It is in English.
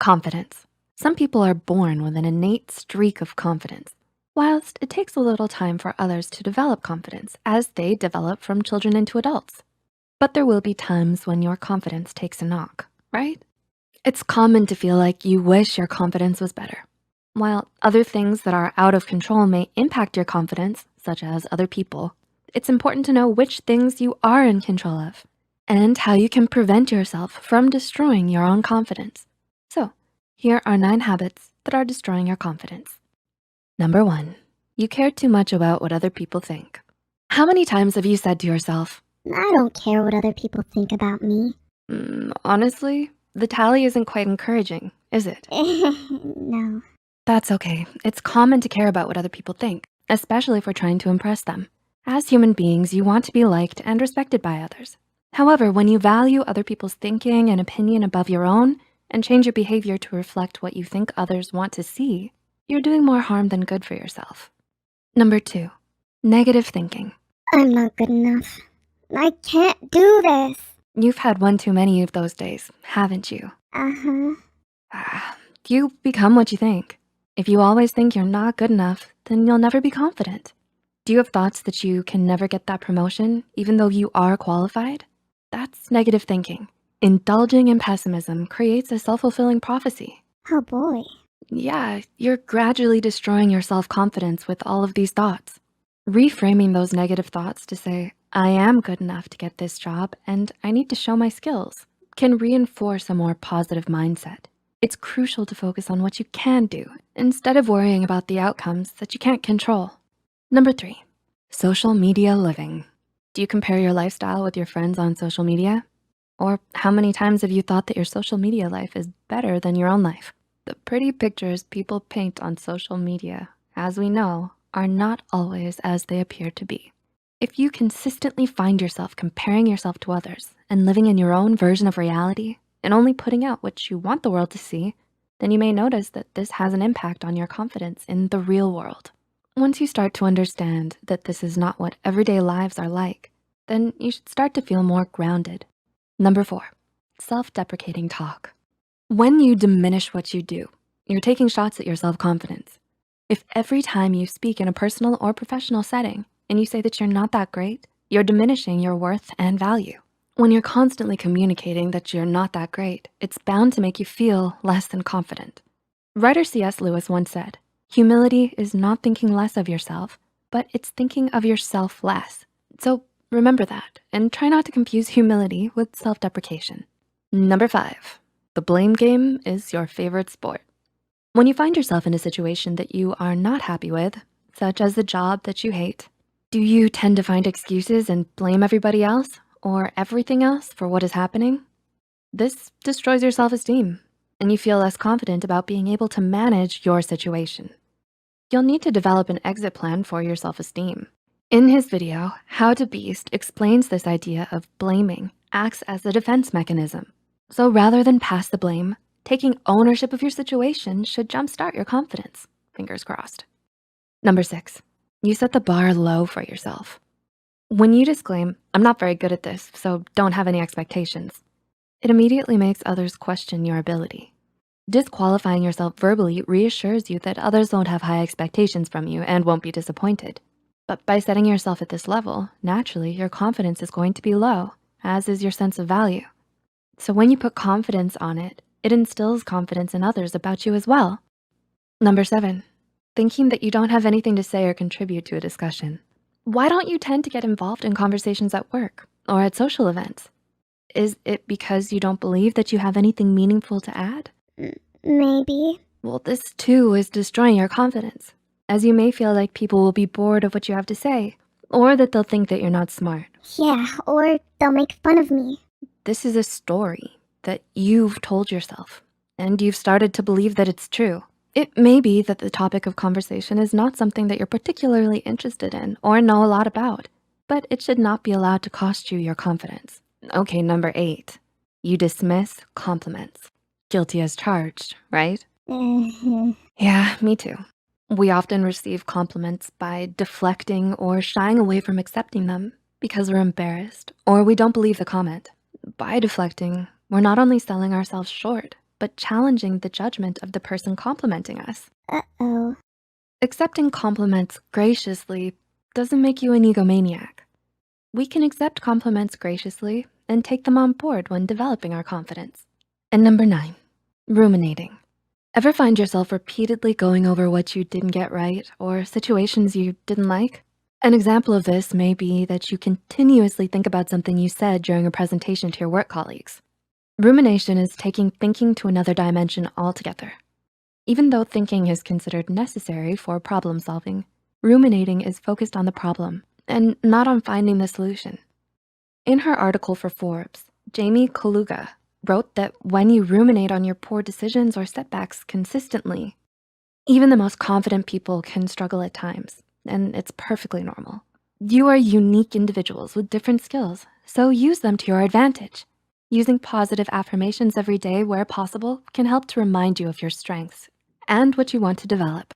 Confidence. Some people are born with an innate streak of confidence, whilst it takes a little time for others to develop confidence as they develop from children into adults. But there will be times when your confidence takes a knock, right? It's common to feel like you wish your confidence was better. While other things that are out of control may impact your confidence, such as other people, it's important to know which things you are in control of and how you can prevent yourself from destroying your own confidence. So, here are 9 habits that are destroying your confidence. Number 1, you care too much about what other people think. How many times have you said to yourself, I don't care what other people think about me. honestly, the tally isn't quite encouraging, is it? No. That's okay. It's common to care about what other people think, especially if we're trying to impress them. As human beings, you want to be liked and respected by others. However, when you value other people's thinking and opinion above your own and change your behavior to reflect what you think others want to see, you're doing more harm than good for yourself. Number 2, negative thinking. I'm not good enough. I can't do this. You've had one too many of those days, haven't you? Uh-huh. You become what you think. If you always think you're not good enough, then you'll never be confident. Do you have thoughts that you can never get that promotion, even though you are qualified? That's negative thinking. Indulging in pessimism creates a self-fulfilling prophecy. Oh boy. Yeah, you're gradually destroying your self-confidence with all of these thoughts. Reframing those negative thoughts to say, I am good enough to get this job and I need to show my skills, can reinforce a more positive mindset. It's crucial to focus on what you can do instead of worrying about the outcomes that you can't control. Number 3, social media living. Do you compare your lifestyle with your friends on social media? Or how many times have you thought that your social media life is better than your own life? The pretty pictures people paint on social media, as we know, are not always as they appear to be. If you consistently find yourself comparing yourself to others and living in your own version of reality and only putting out what you want the world to see, then you may notice that this has an impact on your confidence in the real world. Once you start to understand that this is not what everyday lives are like, then you should start to feel more grounded. Number 4, self-deprecating talk. When you diminish what you do, you're taking shots at your self-confidence. If every time you speak in a personal or professional setting and you say that you're not that great, you're diminishing your worth and value. When you're constantly communicating that you're not that great, it's bound to make you feel less than confident. Writer C.S. Lewis once said, humility is not thinking less of yourself, but it's thinking of yourself less. So remember that and try not to confuse humility with self-deprecation. Number 5, the blame game is your favorite sport. When you find yourself in a situation that you are not happy with, such as the job that you hate, do you tend to find excuses and blame everybody else or everything else for what is happening? This destroys your self-esteem and you feel less confident about being able to manage your situation. You'll need to develop an exit plan for your self-esteem. In his video, How to Beast explains this idea of blaming acts as a defense mechanism. So rather than pass the blame, taking ownership of your situation should jumpstart your confidence, fingers crossed. Number 6, you set the bar low for yourself. When you disclaim, I'm not very good at this, so don't have any expectations, it immediately makes others question your ability. Disqualifying yourself verbally reassures you that others won't have high expectations from you and won't be disappointed. But by setting yourself at this level, naturally, your confidence is going to be low, as is your sense of value. So when you put confidence on it, it instills confidence in others about you as well. Number 7, thinking that you don't have anything to say or contribute to a discussion. Why don't you tend to get involved in conversations at work or at social events? Is it because you don't believe that you have anything meaningful to add? Maybe. Well, this too is destroying your confidence, as you may feel like people will be bored of what you have to say, or that they'll think that you're not smart. Yeah, or they'll make fun of me. This is a story that you've told yourself, and you've started to believe that it's true. It may be that the topic of conversation is not something that you're particularly interested in or know a lot about, but it should not be allowed to cost you your confidence. Okay, number 8, you dismiss compliments. Guilty as charged, right? Yeah, me too. We often receive compliments by deflecting or shying away from accepting them because we're embarrassed or we don't believe the comment. By deflecting, we're not only selling ourselves short, but challenging the judgment of the person complimenting us. Uh-oh. Accepting compliments graciously doesn't make you an egomaniac. We can accept compliments graciously and take them on board when developing our confidence. And number 9, ruminating. Ever find yourself repeatedly going over what you didn't get right or situations you didn't like? An example of this may be that you continuously think about something you said during a presentation to your work colleagues. Rumination is taking thinking to another dimension altogether. Even though thinking is considered necessary for problem solving, ruminating is focused on the problem and not on finding the solution. In her article for Forbes, Jamie Kaluga wrote that when you ruminate on your poor decisions or setbacks consistently, even the most confident people can struggle at times, and it's perfectly normal. You are unique individuals with different skills, so use them to your advantage. Using positive affirmations every day where possible can help to remind you of your strengths and what you want to develop.